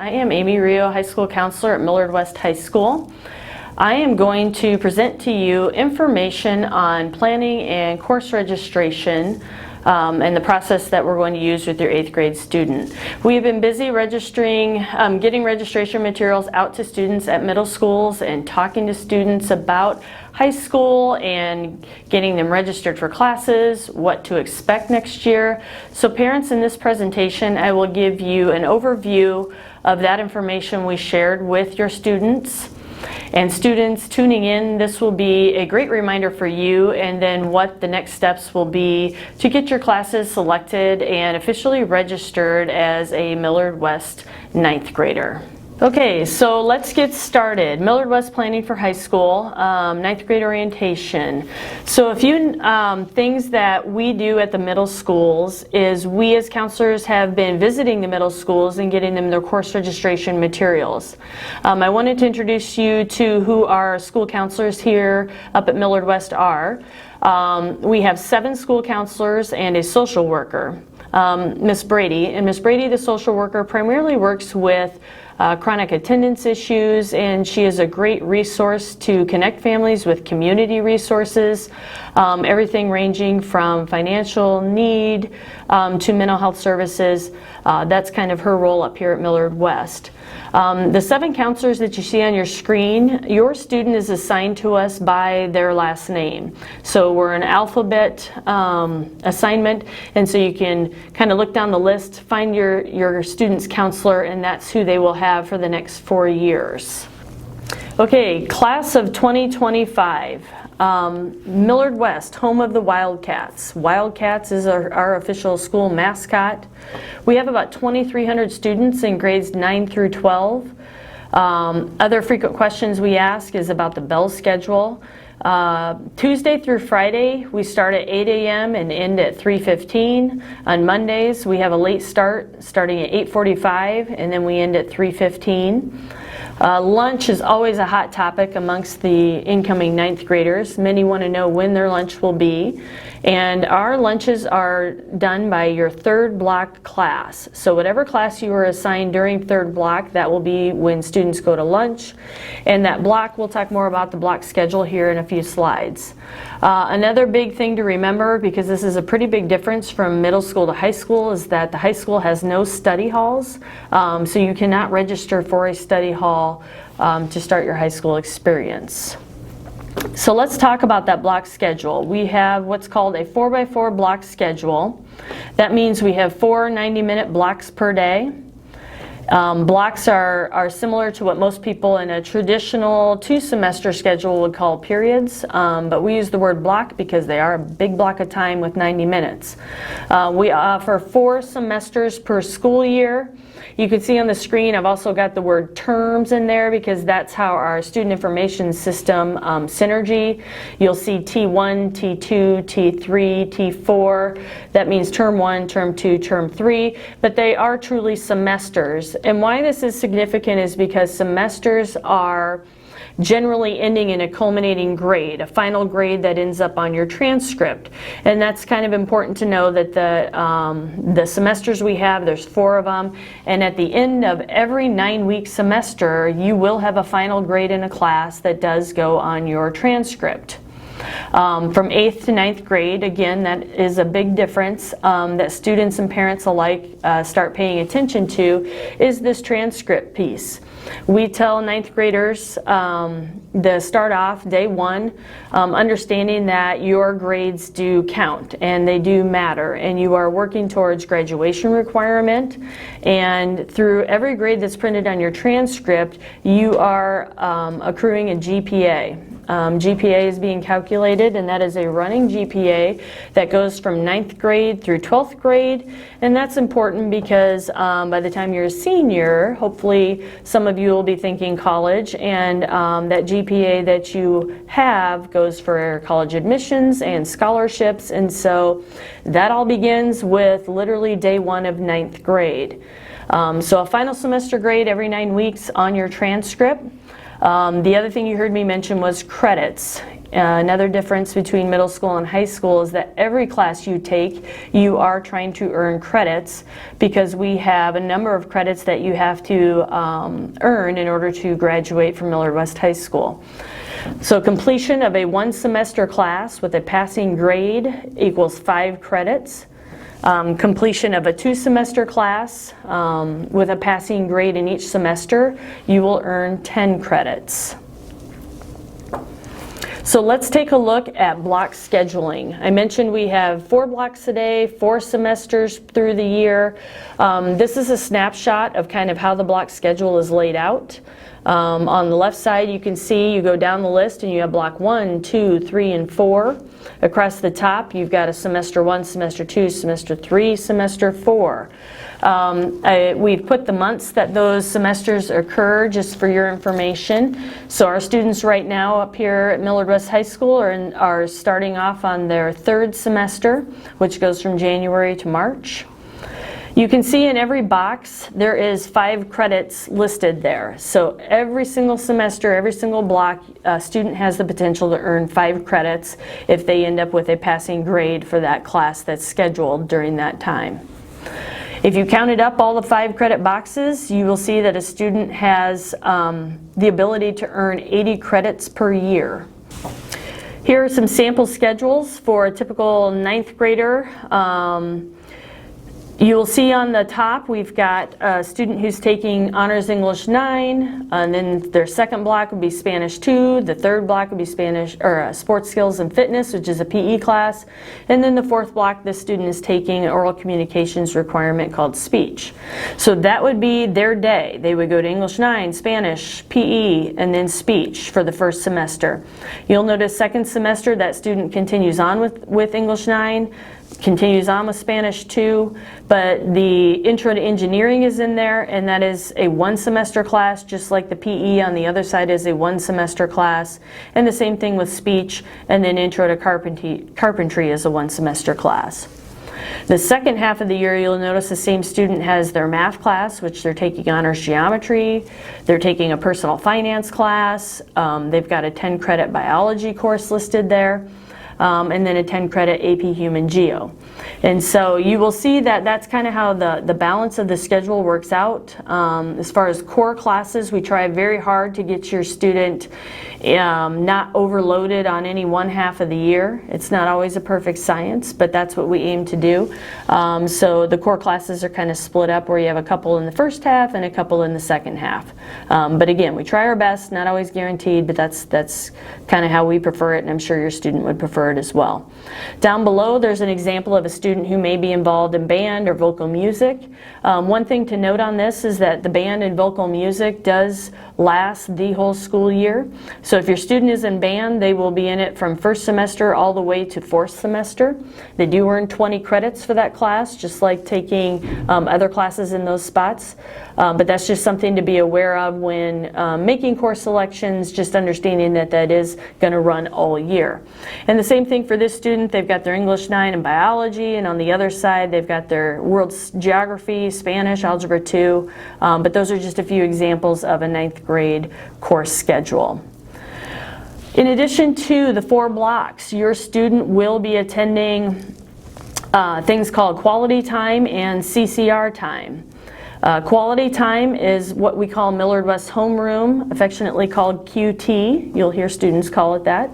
I am Amy Rio, high school counselor at Millard West High School. I am going to present to you information on planning and course registration and the process that we're going to use with your 8th grade student. We have been busy registering, getting registration materials out to students at middle schools and talking to students about high school and getting them registered for classes, what to expect next year. So parents, in this presentation I will give you an overview of that information we shared with your students. And students tuning in, this will be a great reminder for you and then what the next steps will be to get your classes selected and officially registered as a Millard West 9th grader. Okay, so let's get started. Millard West Planning for High School, 9th grade orientation. So a few things that we do at the middle schools is we as counselors have been visiting the middle schools and getting them their course registration materials. I wanted to introduce you to who our school counselors here up at Millard West are. We have 7 school counselors and a social worker. Miss Brady, and Miss Brady, the social worker, primarily works with chronic attendance issues, and she is a great resource to connect families with community resources, everything ranging from financial need to mental health services. That's kind of her role up here at Millard West. The 7 counselors that you see on your screen, your student is assigned to us by their last name. So we're an alphabet assignment, and so you can kind of look down the list, find your student's counselor, and that's who they will have for the next 4 years. Okay, class of 2025. Millard West, home of the Wildcats. Wildcats is our official school mascot. We have about 2,300 students in grades 9 through 12. Other frequent questions we ask is about the bell schedule. Tuesday through Friday we start at 8 a.m. and end at 3:15. On Mondays we have a late start starting at 8:45 and then we end at 3:15. Lunch is always a hot topic amongst the incoming 9th graders. Many want to know when their lunch will be. And our lunches are done by your 3rd block class. So whatever class you were assigned during 3rd block, that will be when students go to lunch. And that block, we'll talk more about the block schedule here in a few slides. Another big thing to remember, because this is a pretty big difference from middle school to high school, is that the high school has no study halls. So you cannot register for a study hall to start your high school experience. So let's talk about that block schedule. We have what's called a 4x4 block schedule. That means we have 4 90-minute blocks per day. Blocks are similar to what most people in a traditional 2-semester schedule would call periods, but we use the word block because they are a big block of time with 90 minutes. We offer 4 semesters per school year. You can see on the screen I've also got the word terms in there because that's how our student information system synergy. You'll see T1, T2, T3, T4. That means term 1, term 2, term 3, but they are truly semesters. And why this is significant is because semesters are generally ending in a culminating grade, a final grade that ends up on your transcript. And that's kind of important to know that the semesters we have, there's 4 of them, and at the end of every 9-week semester, you will have a final grade in a class that does go on your transcript. From 8th to 9th grade, again, that is a big difference that students and parents alike start paying attention to, is this transcript piece. We tell 9th graders to start off day 1 understanding that your grades do count and they do matter, and you are working towards graduation requirement, and through every grade that's printed on your transcript you are accruing a GPA. GPA is being calculated, and that is a running GPA that goes from 9th grade through 12th grade, and that's important because by the time you're a senior, hopefully some of you will be thinking college, and that GPA that you have goes for college admissions and scholarships, and so that all begins with literally day 1 of 9th grade. So a final semester grade every 9 weeks on your transcript. The other thing you heard me mention was credits. Another difference between middle school and high school is that every class you take, you are trying to earn credits, because we have a number of credits that you have to earn in order to graduate from Millard West High School. So completion of a one-semester class with a passing grade equals 5 credits. Completion of a 2-semester class with a passing grade in each semester, you will earn 10 credits. So let's take a look at block scheduling. I mentioned we have 4 blocks a day, 4 semesters through the year. This is a snapshot of kind of how the block schedule is laid out. On the left side, you can see you go down the list and you have block 1, 2, 3, and 4. Across the top, you've got a semester 1, semester 2, semester 3, semester 4. We've put the months that those semesters occur just for your information. So our students right now up here at Millard West High School are starting off on their 3rd semester, which goes from January to March. You can see in every box there is 5 credits listed there. So every single semester, every single block, a student has the potential to earn 5 credits if they end up with a passing grade for that class that's scheduled during that time. If you counted up all the 5 credit boxes, you will see that a student has the ability to earn 80 credits per year. Here are some sample schedules for a typical 9th grader. You will see on the top we've got a student who's taking Honors English 9, and then their second block would be Spanish 2, the third block would be Sports Skills and Fitness, which is a PE class, and then the fourth block this student is taking an oral communications requirement called speech. So that would be their day. They would go to English 9, Spanish, PE, and then speech for the first semester. You'll notice second semester that student continues on with English 9, continues on with Spanish 2, but the Intro to Engineering is in there, and that is a 1-semester class, just like the PE on the other side is a 1-semester class, and the same thing with speech, and then Intro to Carpentry is a 1-semester class. The second half of the year, you'll notice the same student has their math class, which they're taking honors geometry, they're taking a personal finance class, they've got a 10-credit biology course listed there, and then a 10-credit AP Human Geo. And so you will see that that's kind of how the balance of the schedule works out. As far as core classes, we try very hard to get your student not overloaded on any one half of the year. It's not always a perfect science, but that's what we aim to do. So the core classes are kind of split up where you have a couple in the first half and a couple in the second half. But again, we try our best, not always guaranteed, but that's kind of how we prefer it, and I'm sure your student would prefer it as well. Down below, there's an example of a student who may be involved in band or vocal music. One thing to note on this is that the band and vocal music does last the whole school year. So if your student is in band, they will be in it from first semester all the way to fourth semester. They do earn 20 credits for that class, just like taking other classes in those spots. But that's just something to be aware of when making course selections, just understanding that that is going to run all year. And the same thing for this student, they've got their English 9 and biology, and on the other side they've got their world geography, Spanish, algebra 2, but those are just a few examples of a 9th grade course schedule. In addition to the 4 blocks, your student will be attending things called quality time and CCR time. Quality time is what we call Millard West Homeroom, affectionately called QT. You'll hear students call it that.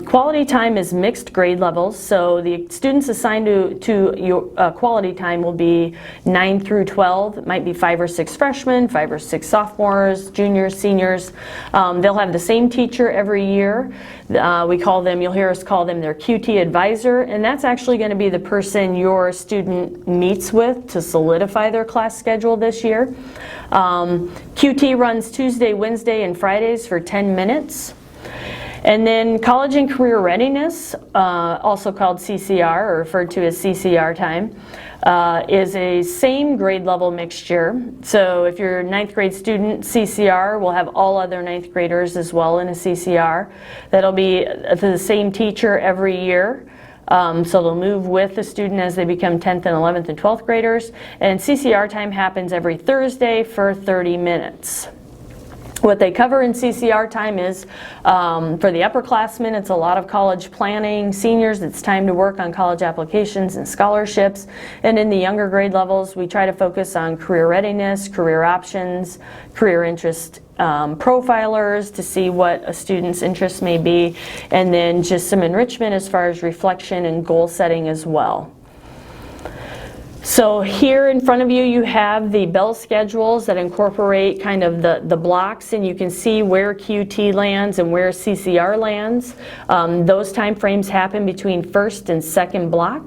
Quality time is mixed grade levels, so the students assigned to your quality time will be 9 through 12. It might be 5 or 6 freshmen, 5 or 6 sophomores, juniors, seniors. They'll have the same teacher every year. We call them, you'll hear us call them their QT advisor, and that's actually going to be the person your student meets with to solidify their class schedule this year. QT runs Tuesday, Wednesday, and Fridays for 10 minutes. And then college and career readiness, also called CCR, or referred to as CCR time, is a same grade level mixture. So if you're a 9th grade student, CCR will have all other 9th graders as well in a CCR. That'll be the same teacher every year. So they'll move with the student as they become 10th and 11th and 12th graders. And CCR time happens every Thursday for 30 minutes. What they cover in CCR time is, for the upperclassmen, it's a lot of college planning. Seniors, it's time to work on college applications and scholarships. And in the younger grade levels, we try to focus on career readiness, career options, career interest profilers to see what a student's interests may be, and then just some enrichment as far as reflection and goal setting as well. So here in front of you, you have the bell schedules that incorporate kind of the blocks, and you can see where QT lands and where CCR lands. Those time frames happen between first and second block.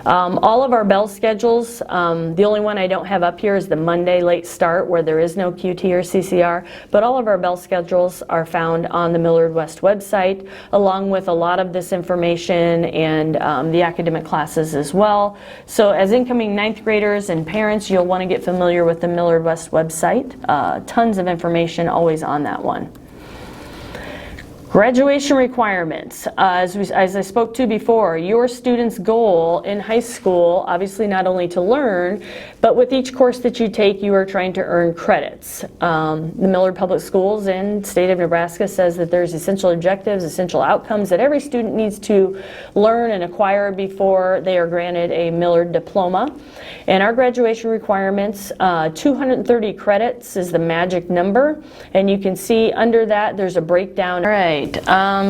All of our bell schedules, the only one I don't have up here is the Monday late start, where there is no QT or CCR, but all of our bell schedules are found on the Millard West website, along with a lot of this information and the academic classes as well. So as incoming ninth graders and parents, you'll want to get familiar with the Millard West website. Tons of information always on that one. Graduation requirements. As I spoke to before, your student's goal in high school, obviously not only to learn, but with each course that you take, you are trying to earn credits. The Millard Public Schools in the state of Nebraska says that there's essential objectives, essential outcomes that every student needs to learn and acquire before they are granted a Millard diploma. And our graduation requirements, 230 credits is the magic number, and you can see under that there's a breakdown. All right.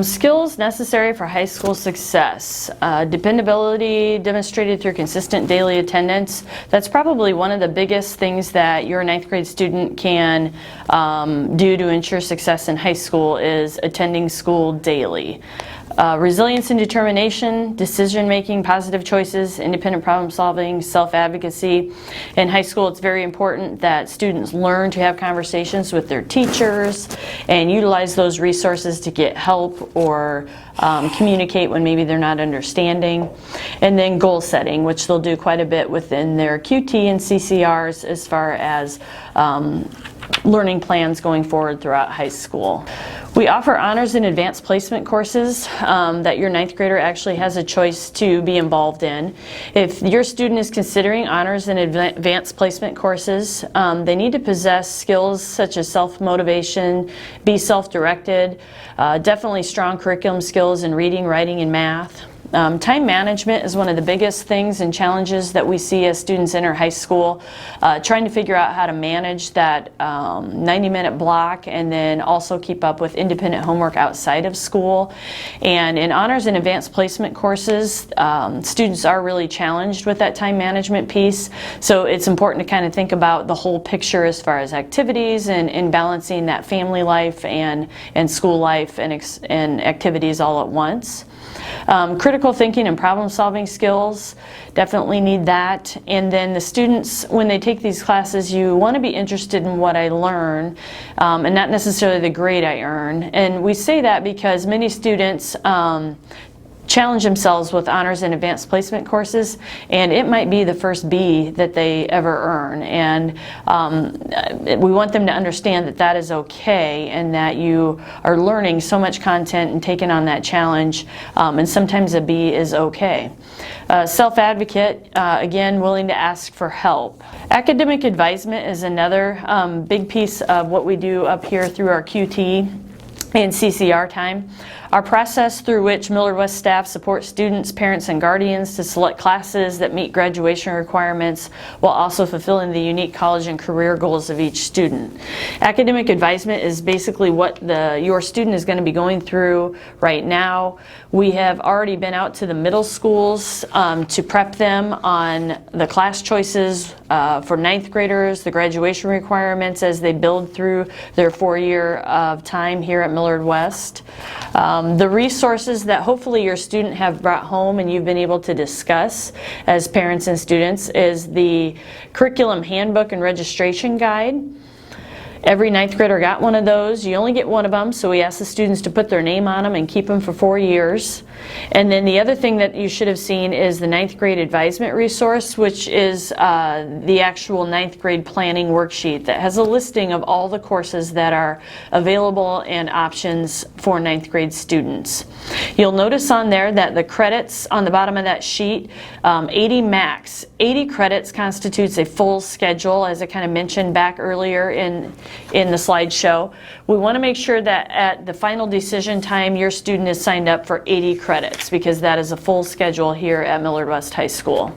Skills necessary for high school success. Dependability demonstrated through consistent daily attendance. That's probably one of the biggest things that your ninth grade student can do to ensure success in high school is attending school daily. Resilience and determination, decision making, positive choices, independent problem solving, self-advocacy. In high school, it's very important that students learn to have conversations with their teachers and utilize those resources to get help or communicate when maybe they're not understanding. And then goal setting, which they'll do quite a bit within their QT and CCRs as far as learning plans going forward throughout high school. We offer honors and advanced placement courses that your ninth grader actually has a choice to be involved in. If your student is considering honors and advanced placement courses, they need to possess skills such as self-motivation, be self-directed, definitely strong curriculum skills in reading, writing, and math. Time management is one of the biggest things and challenges that we see as students enter high school, trying to figure out how to manage that 90-minute block and then also keep up with independent homework outside of school. And in honors and advanced placement courses, students are really challenged with that time management piece, so it's important to kind of think about the whole picture as far as activities and balancing that family life and school life and activities all at once. Critical thinking and problem solving skills, definitely need that. And then the students, when they take these classes, you want to be interested in what I learn and not necessarily the grade I earn. And we say that because many students challenge themselves with honors and advanced placement courses, and it might be the first B that they ever earn. And we want them to understand that that is okay and that you are learning so much content and taking on that challenge, and sometimes a B is okay. Self-advocate, again, willing to ask for help. Academic advisement is another big piece of what we do up here through our QT and CCR time. Our process through which Millard West staff supports students, parents, and guardians to select classes that meet graduation requirements while also fulfilling the unique college and career goals of each student. Academic advisement is basically what your student is going to be going through right now. We have already been out to the middle schools to prep them on the class choices for ninth graders, the graduation requirements as they build through their 4-year of time here at Millard West. The resources that hopefully your student have brought home and you've been able to discuss as parents and students is the curriculum handbook and registration guide. Every ninth grader got one of those. You only get one of them, so we ask the students to put their name on them and keep them for 4 years. And then the other thing that you should have seen is the ninth grade advisement resource, which is the actual ninth grade planning worksheet that has a listing of all the courses that are available and options for ninth grade students. You'll notice on there that the credits on the bottom of that sheet, 80 max. 80 credits constitutes a full schedule, as I kind of mentioned back earlier in in the slideshow. We want to make sure that at the final decision time your student is signed up for 80 credits, because that is a full schedule here at Millard West High School.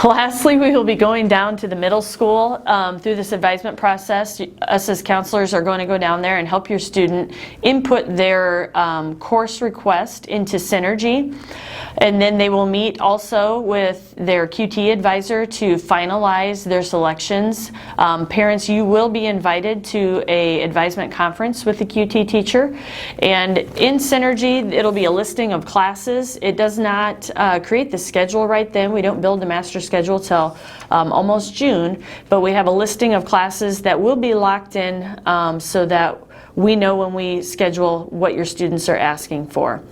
Lastly, we will be going down to the middle school through this advisement process. Us as counselors are going to go down there and help your student input their course request into Synergy. And then they will meet also with their QT advisor to finalize their selections. Parents, you will be invited to an advisement conference with the QT teacher. And in Synergy, it'll be a listing of classes. It does not create the schedule right then. We don't build the master schedule till almost June, but we have a listing of classes that will be locked in so that we know when we schedule what your students are asking for.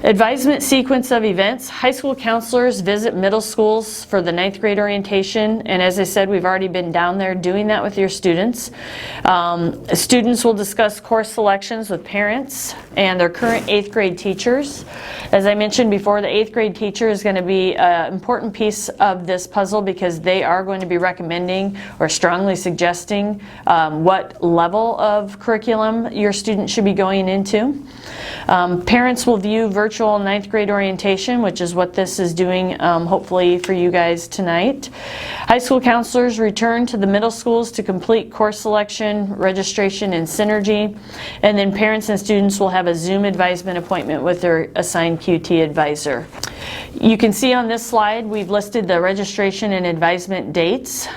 Advisement sequence of events. High school counselors visit middle schools for the 9th grade orientation, and as I said, we've already been down there doing that with your students. Students will discuss course selections with parents and their current 8th grade teachers. As I mentioned before, the 8th grade teacher is going to be an important piece of this puzzle, because they are going to be recommending or strongly suggesting what level of curriculum your student should be going into. Parents will view virtual 9th grade orientation, which is what this is doing hopefully for you guys tonight. High school counselors return to the middle schools to complete course selection, registration, and Synergy. And then parents and students will have a Zoom advisement appointment with their assigned QT advisor. You can see on this slide we've listed the registration and advisement dates.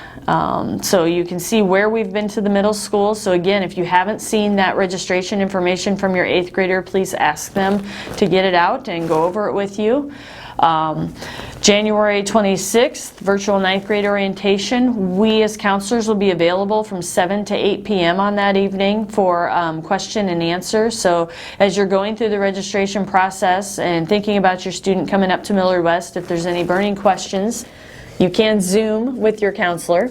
So you can see where we've been to the middle school. So again, if you haven't seen that registration information from your 8th grader, please ask them to get it out and go over it with you. January 26th, virtual 9th grade orientation. We as counselors will be available from 7 to 8 p.m. on that evening for question and answer. So as you're going through the registration process and thinking about your student coming up to Millard West, if there's any burning questions, you can Zoom with your counselor.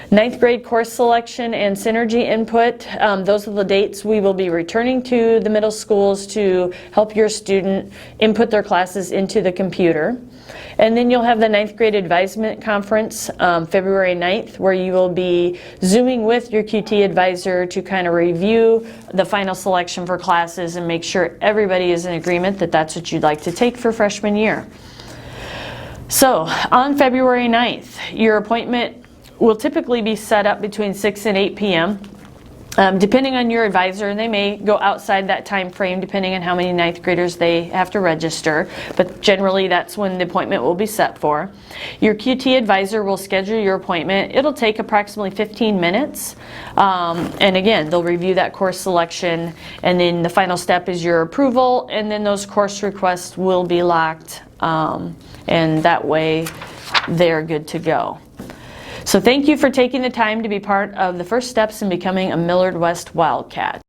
9th grade course selection and Synergy input. Those are the dates we will be returning to the middle schools to help your student input their classes into the computer. And then you'll have the 9th grade advisement conference February 9th, where you will be Zooming with your QT advisor to kind of review the final selection for classes and make sure everybody is in agreement that that's what you'd like to take for freshman year. So on February 9th, your appointment will typically be set up between 6 and 8 p.m. Depending on your advisor, and they may go outside that time frame depending on how many 9th graders they have to register, but generally that's when the appointment will be set for. Your QT advisor will schedule your appointment. It'll take approximately 15 minutes, and again, they'll review that course selection, and then the final step is your approval, and then those course requests will be locked, and that way they're good to go. So thank you for taking the time to be part of the first steps in becoming a Millard West Wildcat.